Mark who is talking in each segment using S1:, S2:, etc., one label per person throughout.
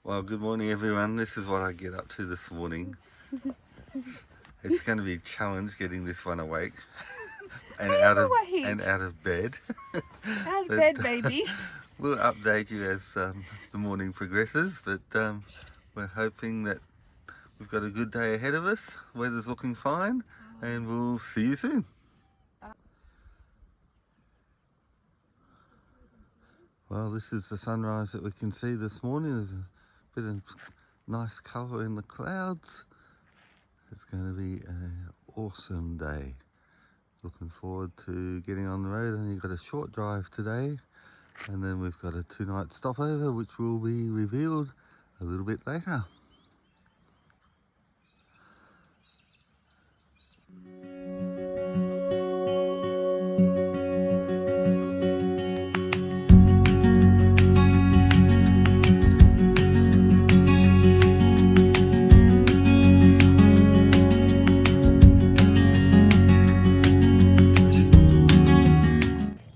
S1: Well, good morning everyone. This is what I get up to this morning. It's going to be a challenge getting this one awake and out of bed.
S2: Out of bed, baby.
S1: We'll update you as the morning progresses, but we're hoping that we've got a good day ahead of us. Weather's looking fine, and we'll see you soon. Well, this is the sunrise that we can see this morning. There's a bit of nice colour in the clouds. It's going to be an awesome day. Looking forward to getting on the road. Only got a short drive today, and then we've got a 2-night stopover which will be revealed a little bit later.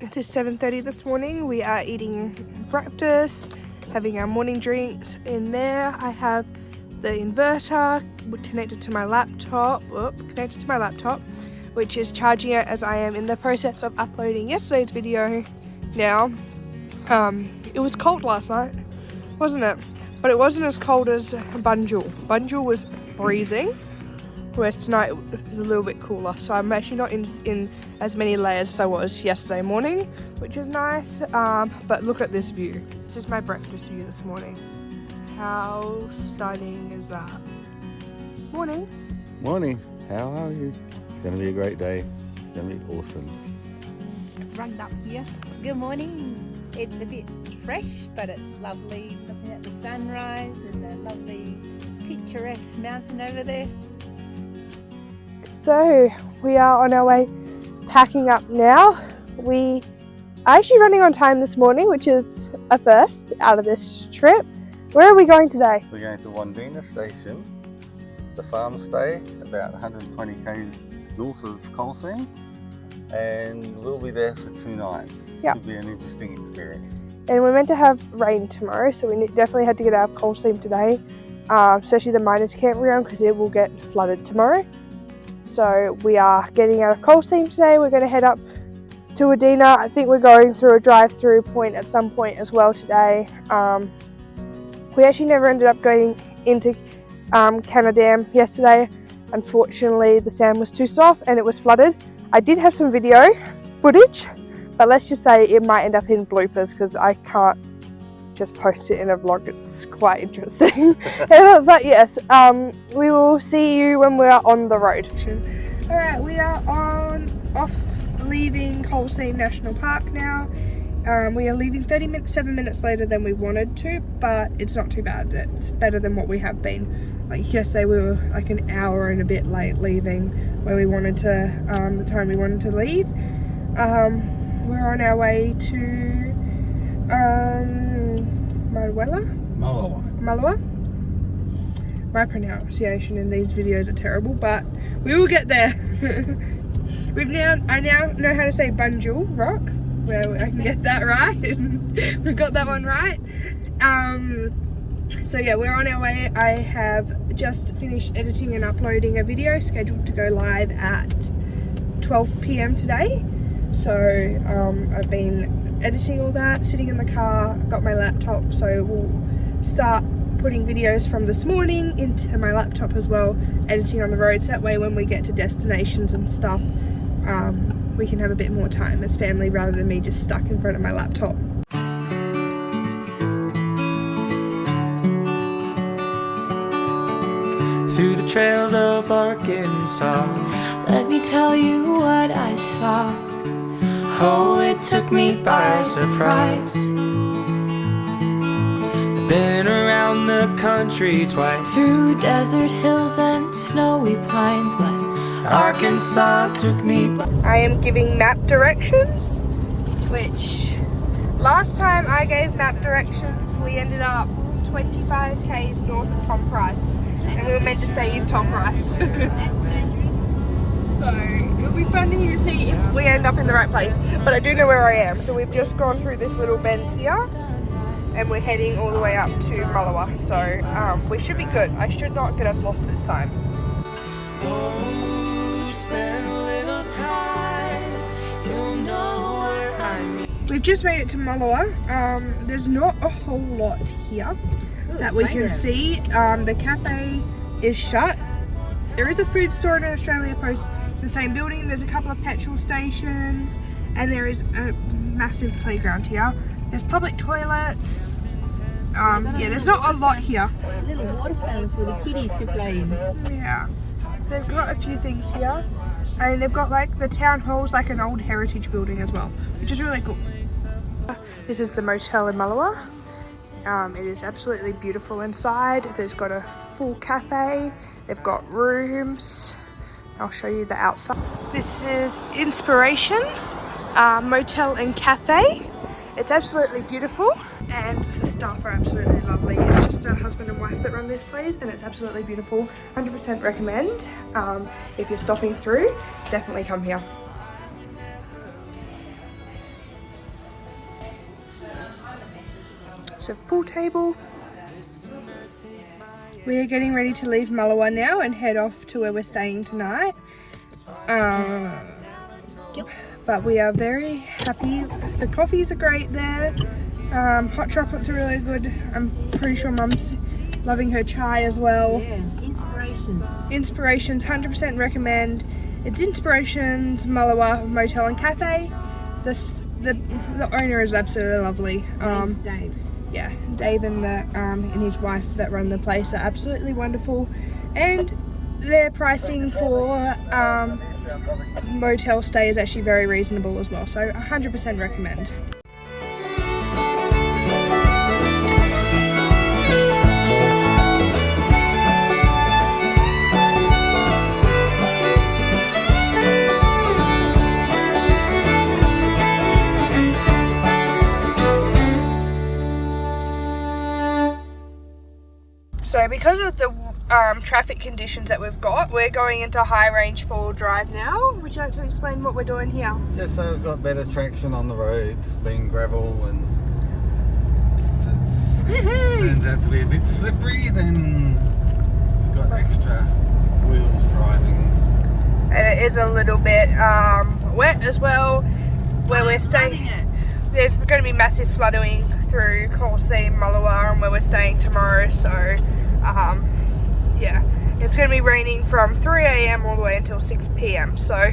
S2: It is 7:30 this morning. We are eating breakfast, having our morning drinks. In there I have the inverter connected to my laptop, which is charging it as I am in the process of uploading yesterday's video now. It was cold last night, wasn't it? But it wasn't as cold as Bunjil. Bunjil was freezing, whereas tonight it was a little bit cooler. So I'm actually not in as many layers as I was yesterday morning, which is nice. But look at this view. This is my breakfast view this morning. How stunning is that? Morning.
S1: Morning. How are you? It's going to be a great day. It's going to be awesome.
S3: Run up here. Good morning. It's a bit fresh, but it's lovely looking at the sunrise and the lovely picturesque mountain over there.
S2: So we are on our way packing up now. We are actually running on time this morning, which is a first out of this trip. Where are we going today?
S1: We're going to Wandina Station, the farm stay, about 120 k's north of Colseam, and we'll be there for 2 nights.
S2: Yeah.
S1: Should be an interesting experience.
S2: And we're meant to have rain tomorrow, so we definitely had to get out of Colseam today, especially the miners' campground, because it will get flooded tomorrow. So we are getting out of Colseam today. We're going to head up to Wandina. I think we're going through a drive-through point at some point as well today. We actually never ended up going into Canna Dam yesterday. Unfortunately, the sand was too soft and it was flooded. I did have some video footage, but let's just say it might end up in bloopers because I can't just post it in a vlog. It's quite interesting. But yes, we will see you when we're on the road. Alright, we are off leaving Colseam National Park now. We are leaving 7 minutes later than we wanted to, but it's not too bad. It's better than what we have been. Like yesterday we were like an hour and a bit late leaving where we wanted to, the time we wanted to leave. We're on our way to Mullewa. My pronunciation in these videos are terrible, but we will get there. I now know how to say Bunjil Rock. Well, I can get that right. We got that one right. So yeah, we're on our way. I have just finished editing and uploading a video scheduled to go live at 12 p.m. today. So I've been editing all that, sitting in the car, got my laptop, so we'll start putting videos from this morning into my laptop as well, editing on the roads. That way when we get to destinations and stuff, we can have a bit more time as family rather than me just stuck in front of my laptop.
S4: Through the trails of Arkansas, let me tell you what I saw. Oh, it took me by surprise. Been around the country twice, through desert hills and snowy pines, but Arkansas took me by.
S2: I am giving map directions, which last time I gave map directions we ended up 25 k's north of Tom Price, and we were meant to stay in Tom Price.
S3: That's dangerous.
S2: So it'll be funny to see if we end up in the right place, but I do know where I am. So we've just gone through this little bend here, and we're heading all the way up to Mullewa, so we should be good. I should not get us lost this time.
S4: Oh, spend a little time, you'll know what I mean.
S2: We've just made it to Mullewa. There's not a whole lot here that we can see. The cafe is shut. There is a food store in Australia Post, the same building. There's a couple of petrol stations, and there is a massive playground here. There's public toilets. Yeah, there's not a lot here.
S3: A little water fountain for the kiddies to play in.
S2: Yeah, so they've got a few things here, and they've got like the town hall's like an old heritage building as well, which is really cool. This is the motel in Mullewa. It is absolutely beautiful inside. There's got a full cafe. They've got rooms. I'll show you the outside. This is Inspirations Motel and Cafe. It's absolutely beautiful, and the staff are absolutely lovely. It's just a husband and wife that run this place, and it's absolutely beautiful. 100% recommend. If you're stopping through, definitely come here. So pool table. We are getting ready to leave Mullewa now and head off to where we're staying tonight. But we are very happy. The coffees are great there. Hot chocolates are really good. I'm pretty sure Mum's loving her chai as well.
S3: Yeah, Inspirations.
S2: Inspirations, 100% recommend. It's Inspirations Mullewa Motel and Cafe. The owner is absolutely lovely.
S3: Name's Dave.
S2: Yeah, Dave and his wife that run the place are absolutely wonderful, and their pricing for motel stay is actually very reasonable as well, so 100% recommend. So because of the traffic conditions that we've got, we're going into high range four-wheel drive now. Would you like to explain what we're doing here?
S1: Just so we've got better traction on the roads, being gravel, and if it turns out to be a bit slippery, then we've got extra wheels driving.
S2: And it is a little bit wet as well where we're staying. There's going to be massive flooding through Coal Seam, Mullewa, and where we're staying tomorrow, so yeah, it's going to be raining from 3 AM all the way until 6 PM, so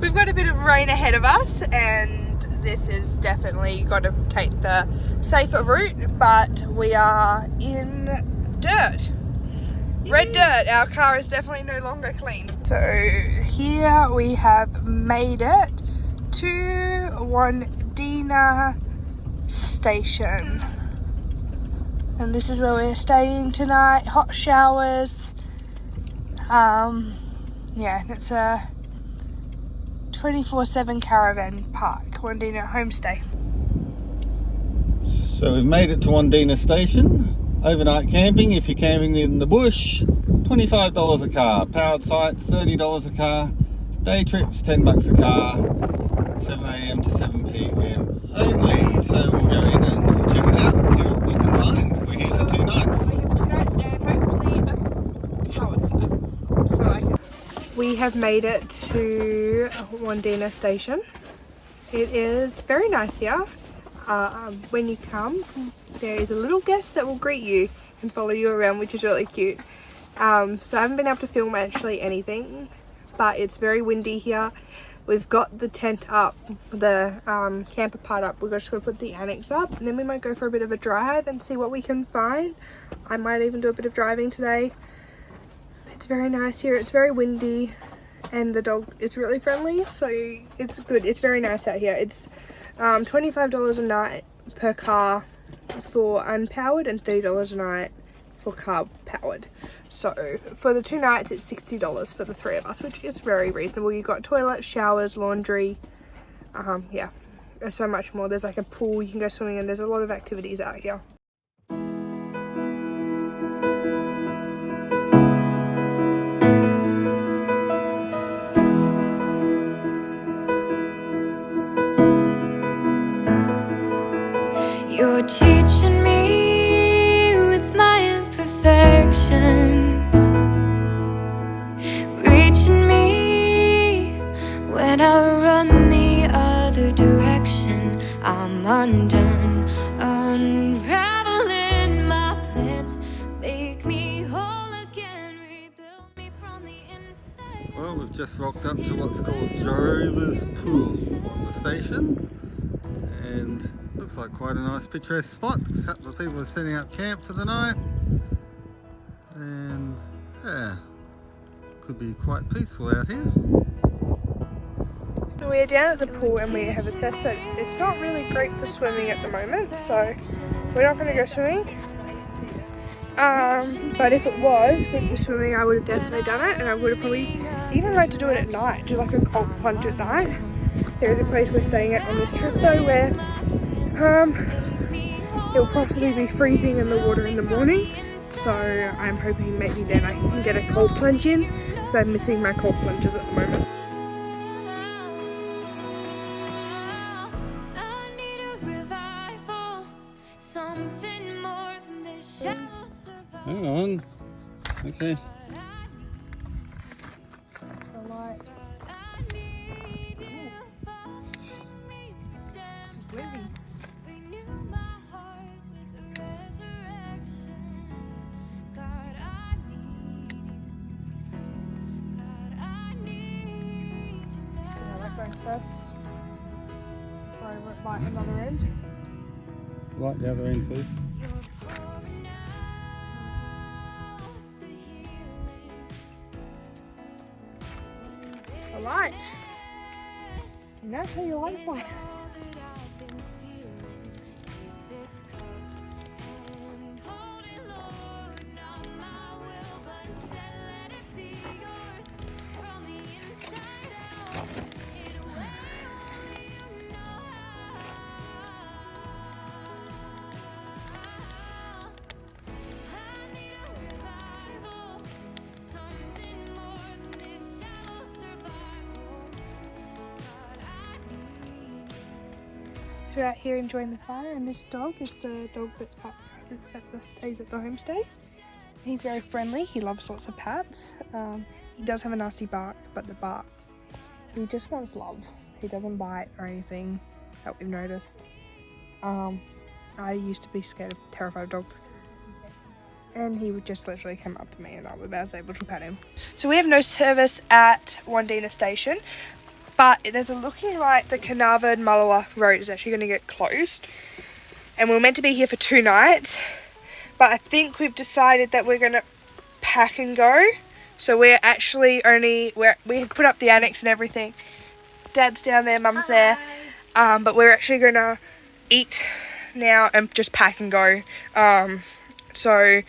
S2: we've got a bit of rain ahead of us, and this is definitely got to take the safer route, but we are in dirt. Red dirt. Our car is definitely no longer clean. So here we have made it to Wandina Station, and this is where we're staying tonight. Hot showers. Yeah, it's a 24/7 caravan park, Wandina homestay.
S1: So we've made it to Wandina Station. Overnight camping, if you're camping in the bush, $25 a car. Powered sites, $30 a car. Day trips, $10 a car. 7 AM to 7 PM only. So we'll go in and check it out and see what we can find. We're here for 2 nights.
S2: We're here for 2 nights, and hopefully a powered site. So we have made it to Wandina Station. It is very nice here. When you come, there is a little guest that will greet you and follow you around, which is really cute. So I haven't been able to film actually anything, but it's very windy here. We've got the tent up, the camper part up. We're just going to put the annex up, and then we might go for a bit of a drive and see what we can find. I might even do a bit of driving today. It's very nice here. It's very windy, and the dog is really friendly, so it's good. It's very nice out here. It's $25 a night per car for unpowered, and $30 a night for car powered. So for the 2 nights it's $60 for the 3 of us, which is very reasonable. You've got toilets, showers, laundry, yeah, there's so much more. There's like a pool you can go swimming in. There's a lot of activities out here.
S4: You're teaching me
S1: just rocked up to what's called Drover's Pool on the station, and looks like quite a nice picturesque spot. A couple of people are setting up camp for the night, and yeah, could be quite peaceful out here.
S2: So we're down at the pool and we have assessed that it's not really great for swimming at the moment, so we're not going to go swimming. But if it was good for swimming, I would have definitely done it, and I would have probably even liked to do it at night, do like a cold plunge at night. There is a place we're staying at on this trip though where it'll possibly be freezing in the water in the morning, so I'm hoping maybe then I can get a cold plunge in, because I'm missing my cold plunges at the moment.
S1: Hang on. Okay.
S2: First, try and light another end.
S1: Light the other end, please.
S2: So light, and that's how you light one. So we're out here enjoying the fire, and this dog is the dog that stays at the homestay. He's very friendly, he loves lots of pats. He does have a nasty bark, but the bark, he just wants love. He doesn't bite or anything that we've noticed. I used to be terrified of dogs, and he would just literally come up to me and I was able to pet him. So we have no service at Wandina Station, but there's a looking like the Carnarvon Mullewa road is actually going to get closed, and we're meant to be here for 2 nights, but I think we've decided that we're going to pack and go. So we're actually we have put up the annex and everything. Dad's down there, Mum's there, but we're actually going to eat now and just pack and go. So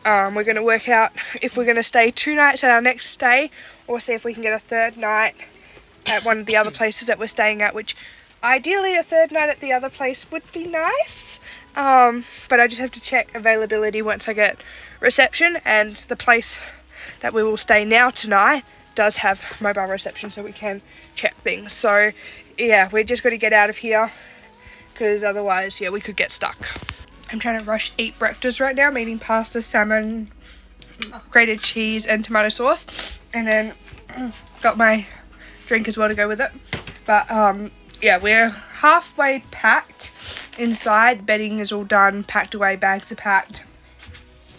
S2: we're going to work out if we're going to stay 2 nights at our next stay, or see if we can get a 3rd night at one of the other places that we're staying at, which ideally a 3rd night at the other place would be nice. But I just have to check availability once I get reception, and the place that we will stay now tonight does have mobile reception, so we can check things. So yeah, we're just going to get out of here, because otherwise, yeah, we could get stuck. I'm trying to rush eat breakfast right now. I'm eating pasta, salmon, grated cheese and tomato sauce, and then got my drink as well to go with it. But yeah, we're halfway packed inside. Bedding is all done, packed away, bags are packed.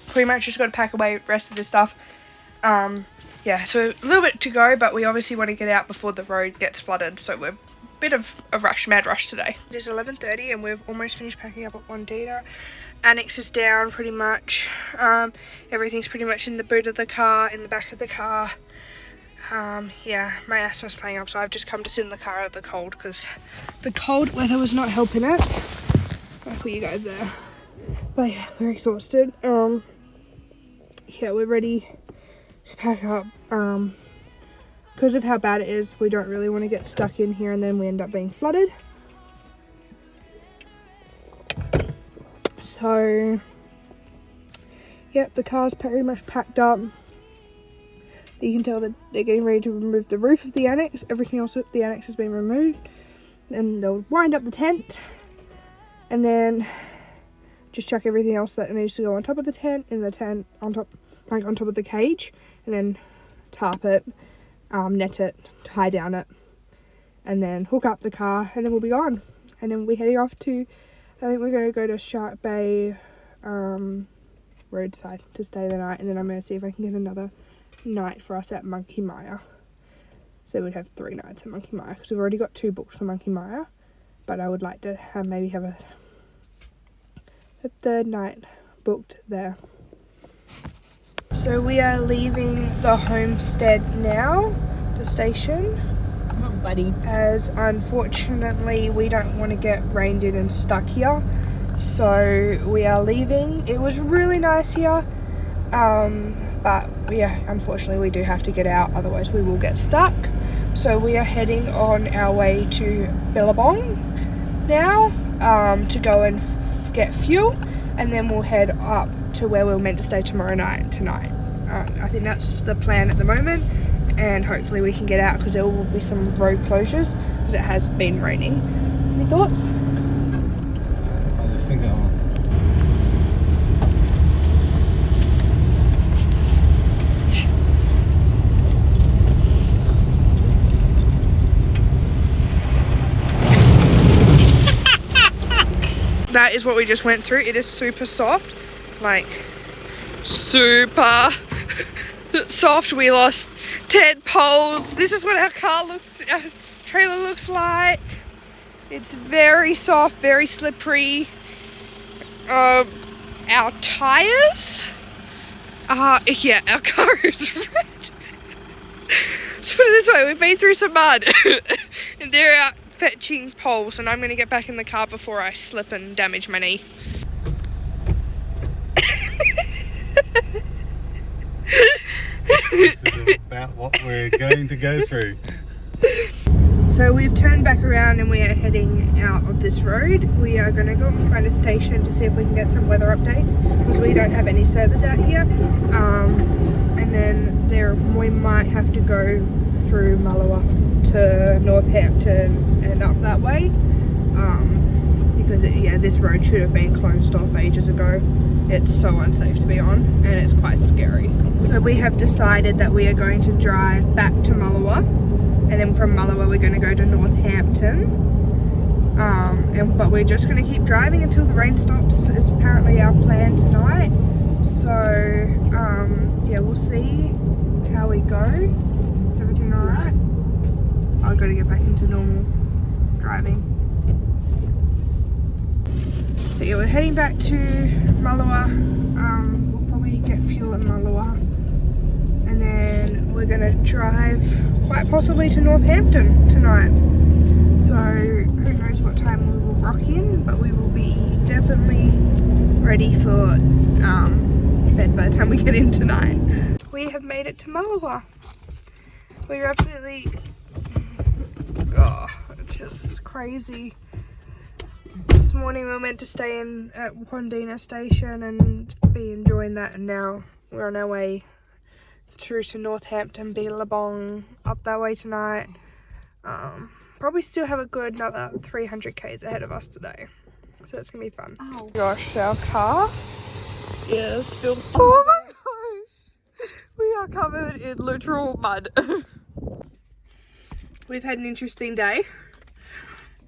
S2: Pretty much just got to pack away the rest of the stuff. Yeah, so a little bit to go, but we obviously want to get out before the road gets flooded, so we're a bit of a mad rush today. It is 11:30 and we've almost finished packing up at Wandina. Annex is down pretty much. Everything's pretty much in the boot of the car, in the back of the car. Yeah, my asthma's playing up, so I've just come to sit in the car out of the cold, because the cold weather was not helping it. I'll put you guys there. But yeah, we're exhausted. Yeah, we're ready to pack up. Because of how bad it is, we don't really want to get stuck in here and then we end up being flooded. So, yep, the car's pretty much packed up. You can tell that they're getting ready to remove the roof of the annex. Everything else of the annex has been removed. And they'll wind up the tent. And then just chuck everything else that needs to go on top of the tent, in the tent, on top of the cage. And then tarp it, net it, tie down it. And then hook up the car, and then we'll be gone. And then we'll be heading off to, I think we're going to go to Shark Bay roadside to stay the night. And then I'm going to see if I can get another night for us at Monkey Mire. So we'd have 3 nights at Monkey Mia, because we've already got 2 booked for Monkey Mia, but I would like to maybe have a 3rd night booked there. So we are leaving the homestead now, the station.
S3: Oh, buddy.
S2: As unfortunately we don't want to get reined in and stuck here, so we are leaving. It was really nice here, but yeah, unfortunately we do have to get out, otherwise we will get stuck. So we are heading on our way to Billabong now, to go and get fuel, and then we'll head up to where we were meant to stay tomorrow night tonight. I think that's the plan at the moment, and hopefully we can get out, because there will be some road closures because it has been raining. Any thoughts?
S1: I just think
S2: That is what we just went through. It is super soft, like super soft. We lost 10 poles. This is what our trailer looks like. It's very soft, very slippery. Our tires yeah, our car is red. Let's put it this way, we've been through some mud and they're out fetching poles, and I'm going to get back in the car before I slip and damage my knee.
S1: this is about what we're going to go through.
S2: So we've turned back around and we are heading out of this road. We are going to go and find a station to see if we can get some weather updates, because we don't have any servers out here. And then we might have to go through Mullewa to Northampton and up that way, because this road should have been closed off ages ago. It's so unsafe to be on, and it's quite scary. So we have decided that we are going to drive back to Mullewa, and then from Mullewa we're going to go to Northampton, but we're just going to keep driving until the rain stops, is apparently our plan tonight. So yeah, we'll see how we go. Is everything alright? I've got to get back into normal driving. So yeah, we're heading back to Mullewa. We'll probably get fuel at Mullewa, and then we're going to drive quite possibly to Northampton tonight. So who knows what time we will rock in, but we will be definitely ready for bed by the time we get in tonight. We have made it to Mullewa. We're absolutely, it's just crazy. This morning we were meant to stay in at Wandina Station and be enjoying that, and now we're on our way through to Northampton, Billabong, up that way tonight. Probably still have a good another 300 k's ahead of us today, so it's gonna be fun. Oh gosh, our car is filled. Oh my gosh, we are covered in literal mud. We've had an interesting day.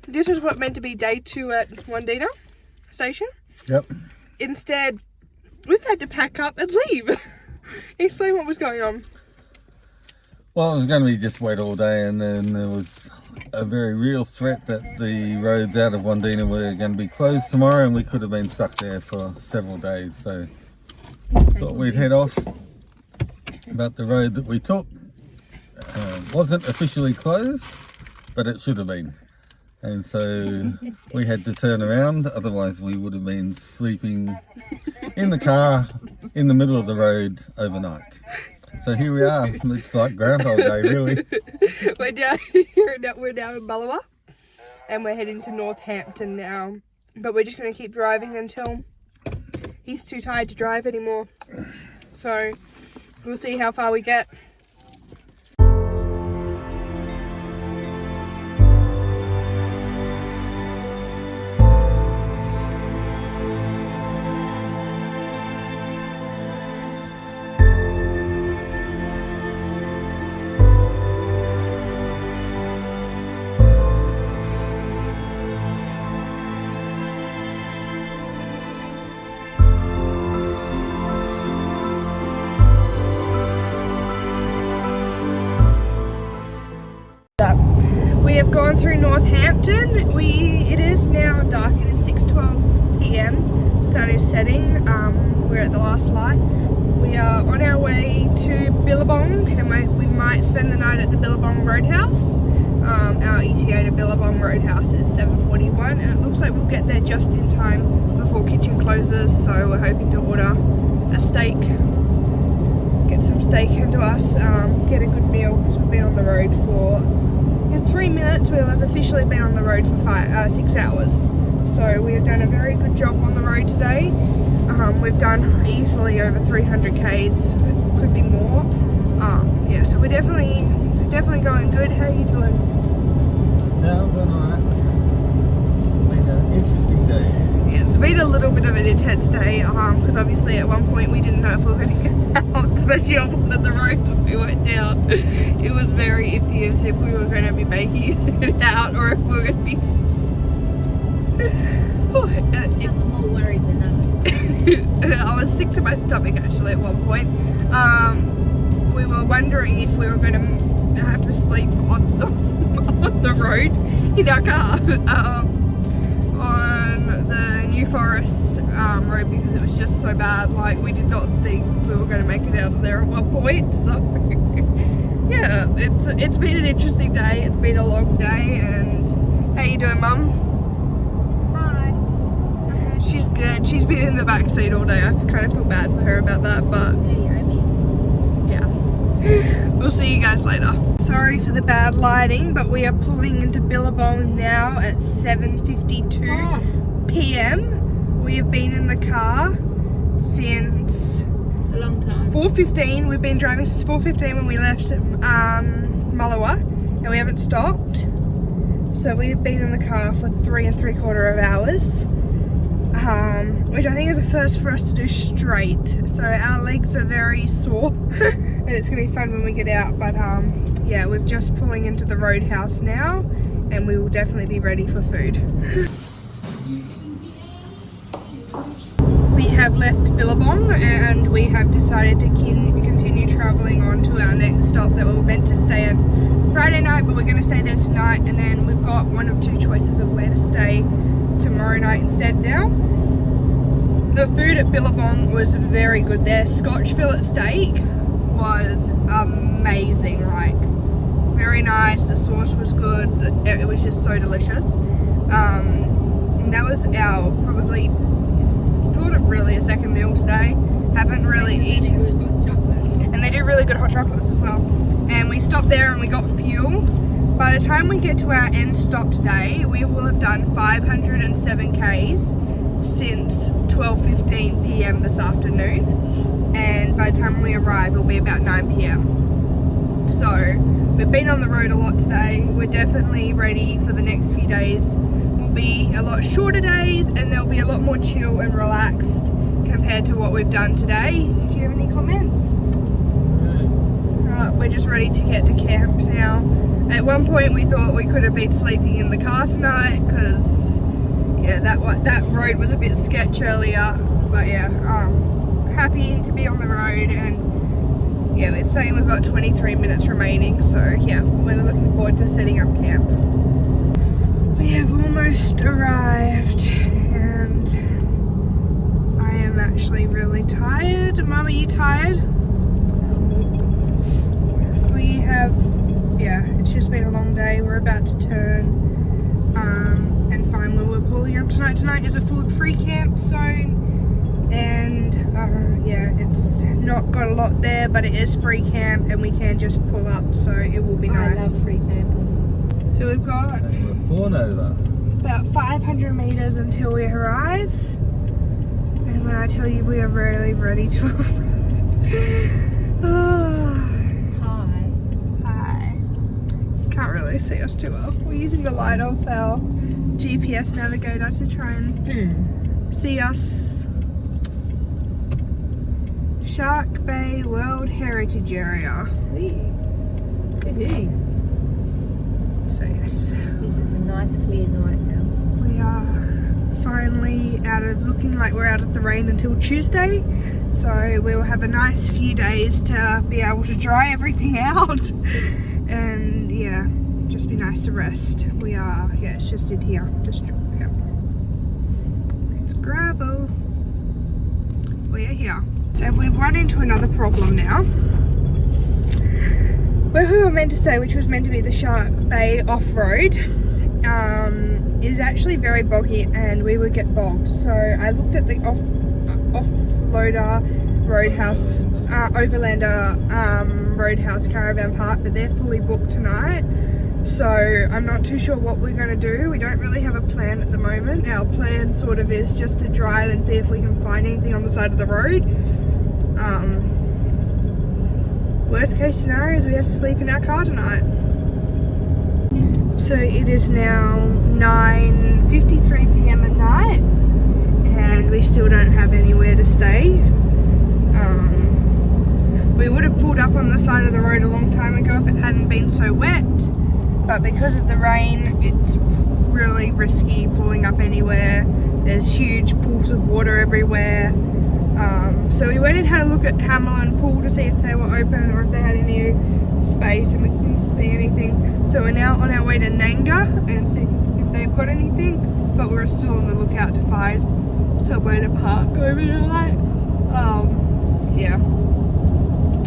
S2: This was what meant to be day 2 at Wandina Station.
S1: Yep.
S2: Instead, we've had to pack up and leave. Explain what was going on.
S1: Well, it was going to be just wet all day, and then there was a very real threat that the roads out of Wandina were going to be closed tomorrow, and we could have been stuck there for several days. So thought we'd head off. But the road that we took wasn't officially closed, but it should have been. And so we had to turn around, otherwise we would have been sleeping in the car in the middle of the road overnight. So here we are. It's like Groundhog Day, really.
S2: We're down here, we're down in Mullewa, and we're heading to Northampton now. But we're just going to keep driving until he's too tired to drive anymore. So we'll see how far we get. went through Northampton. It is now dark. It is 6:12 p.m. Sun is setting. We're at the last light. We are on our way to Billabong, and we might spend the night at the Billabong Roadhouse. Our ETA to Billabong Roadhouse is 7:41, and it looks like we'll get there just in time before kitchen closes. So we're hoping to order a steak, get some steak into us, get a good meal because we've been on the road for. In 3 minutes we'll have officially been on the road for 6 hours. So we have done a very good job on the road today. We've done easily over 300 Ks, could be more. Yeah, so we're definitely going good. How are you doing?
S1: Yeah, I'm going alright. It's been an interesting day.
S2: Yeah, it's been a little bit of an intense day because obviously at one point we didn't know if we were going to get out, especially on one of the roads we went down. It was very iffy as if we were going to be making it out or if we were going to be...
S3: Some are more worried than others.
S2: I was sick to my stomach actually at one point. We were wondering if we were going to have to sleep on the road in our car on the New Forest road because it was just so bad. Like, we did not think we were going to make it out of there at one point. So yeah, it's been an interesting day. It's been a long day. And how you doing, Mum? She's good. She's been in the back seat all day. I kind of feel bad for her about that, but yeah. We'll see you guys later. Sorry for the bad lighting, but we are pulling into Billabong now at 7:52 p.m. We have been in the car since
S3: A long time.
S2: 4:15. We've been driving since 4:15 when we left Mullewa, and we haven't stopped. So we've been in the car for 3 3/4 hours. Which I think is a first for us to do straight. So our legs are very sore and it's going to be fun when we get out. But yeah, we're just pulling into the roadhouse now and we will definitely be ready for food. We have left Billabong and we have decided to continue travelling on to our next stop that we were meant to stay at Friday night, but we're going to stay there tonight, and then we've got one of two choices of where to stay tomorrow night instead now. The food at Billabong was very good. Their Scotch fillet steak was amazing, like very nice. The sauce was good. It was just so delicious. And that was our probably sort of really a second meal today. Haven't really eaten.
S3: Good hot chocolate.
S2: And they do really good hot chocolates as well. And we stopped there and we got fuel. By the time we get to our end stop today, we will have done 507 Ks since 12:15 p.m. this afternoon. And by the time we arrive, it'll be about 9 p.m. So we've been on the road a lot today. We're definitely ready for the next few days. Will be a lot shorter days and they'll be a lot more chill and relaxed compared to what we've done today. Do you have any comments? We're just ready to get to camp now. At one point we thought we could have been sleeping in the car tonight because yeah, that road was a bit sketch earlier. But yeah, happy to be on the road, and yeah, it's saying we've got 23 minutes remaining, so yeah, we're looking forward to setting up camp. We have almost arrived and I am actually really tired. Mum, are you tired? We have, yeah, it's just been a long day. We're about to turn and find where we're pulling up tonight. Tonight is a free camp zone, and yeah, it's not got a lot there, but it is free camp and we can just pull up, so it will be nice.
S3: I love free camping.
S2: So we've got about 500 meters until we arrive, and when I tell you we are really ready to arrive. Can't really see us too well. We're using the light of our GPS navigator to try and see us. Shark Bay World Heritage Area. So yes,
S3: This is a nice clear night now.
S2: we are finally looking like we're out of the rain until Tuesday. So we will have a nice few days to be able to dry everything out. And yeah, just be nice to rest. We are, yeah, it's just in here. Just, yeah. It's gravel. We are here. So we've run into another problem now. Where we were meant to stay, which was meant to be the Shark Bay off-road, is actually very boggy and we would get bogged. So I looked at the offloader roadhouse, overlander roadhouse caravan park, but they're fully booked tonight. So I'm not too sure what we're going to do. We don't really have a plan at the moment. Our plan sort of is just to drive and see if we can find anything on the side of the road. Worst case scenario is we have to sleep in our car tonight. So it is now 9:53 p.m. at night and we still don't have anywhere to stay. We would have pulled up on the side of the road a long time ago if it hadn't been so wet, but because of the rain it's really risky pulling up anywhere. There's huge pools of water everywhere. So we went and had a look at Hamlin Pool to see if they were open or if they had any space, and we couldn't see anything. So we're now on our way to Nanga and see if they've got anything, but we're still on the lookout to find somewhere to park overnight. Yeah,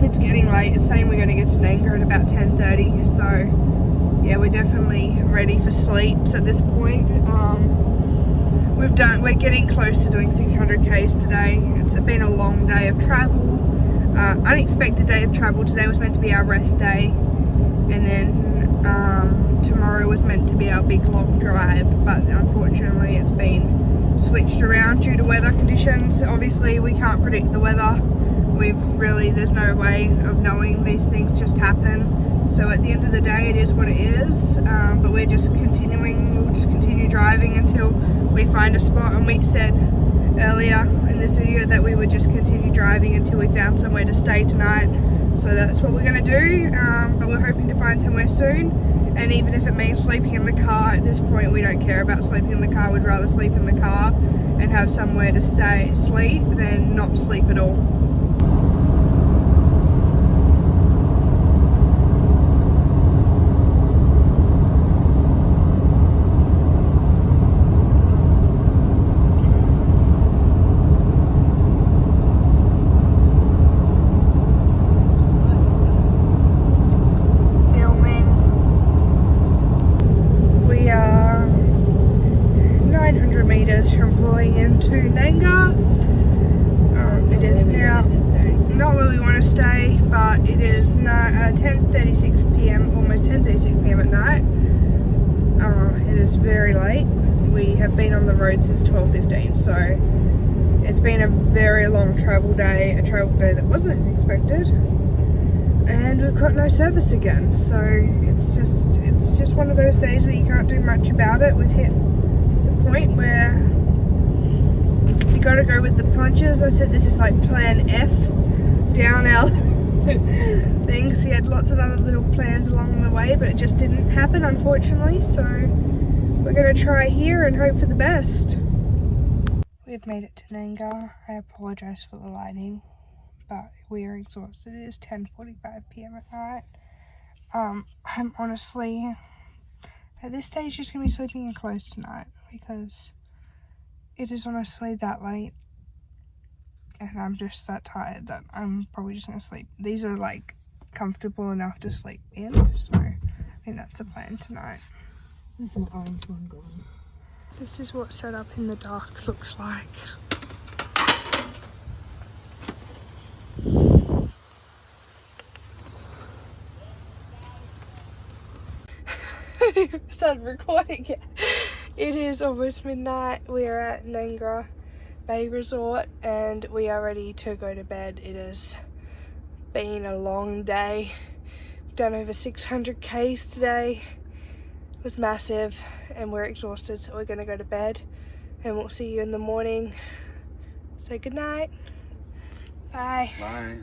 S2: it's getting late. It's saying we're going to get to Nanga at about 10:30, so yeah, we're definitely ready for sleeps at this point. We're getting close to doing 600 k's today. It's been a long day of travel, unexpected day of travel. Today was meant to be our rest day, and then tomorrow was meant to be our big long drive, but unfortunately it's been switched around due to weather conditions. Obviously we can't predict the weather. There's no way of knowing, these things just happen. So at the end of the day it is what it is, but we'll just continue driving until we find a spot. And we said earlier in this video that we would just continue driving until we found somewhere to stay tonight. So that's what we're going to do, but we're hoping to find somewhere soon. And even if it means sleeping in the car, at this point we don't care about sleeping in the car. We'd rather sleep in the car and have somewhere to sleep than not sleep at all. From pulling into Nanga. It is now not where we want to stay, but it is now 10:36 p.m, almost 10:36 p.m. at night. It is very late. We have been on the road since 12:15, so it's been a very long travel day, a travel day that wasn't expected, and we've got no service again. So it's just one of those days where you can't do much about it. We've hit point where you gotta go with the punches. I said this is like plan F down our thing, because we had lots of other little plans along the way, but it just didn't happen, unfortunately. So we're gonna try here and hope for the best. We've made it to Nanga. I apologize for the lighting, but we are exhausted. It is 10:45 p.m. at night. I'm honestly at this stage just gonna be sleeping in clothes tonight, because it is honestly that late and I'm just that tired that I'm probably just gonna sleep. These are like comfortable enough to sleep in, so I think that's the plan tonight.
S5: There's an orange one gone.
S2: This is what set up in the dark looks like. Started recording it. It is almost midnight. We are at Nanga Bay Resort and we are ready to go to bed. It has been a long day. We've done over 600 k's today. It was massive and we're exhausted, so we're gonna go to bed and we'll see you in the morning. Say good night. Bye.
S1: Bye.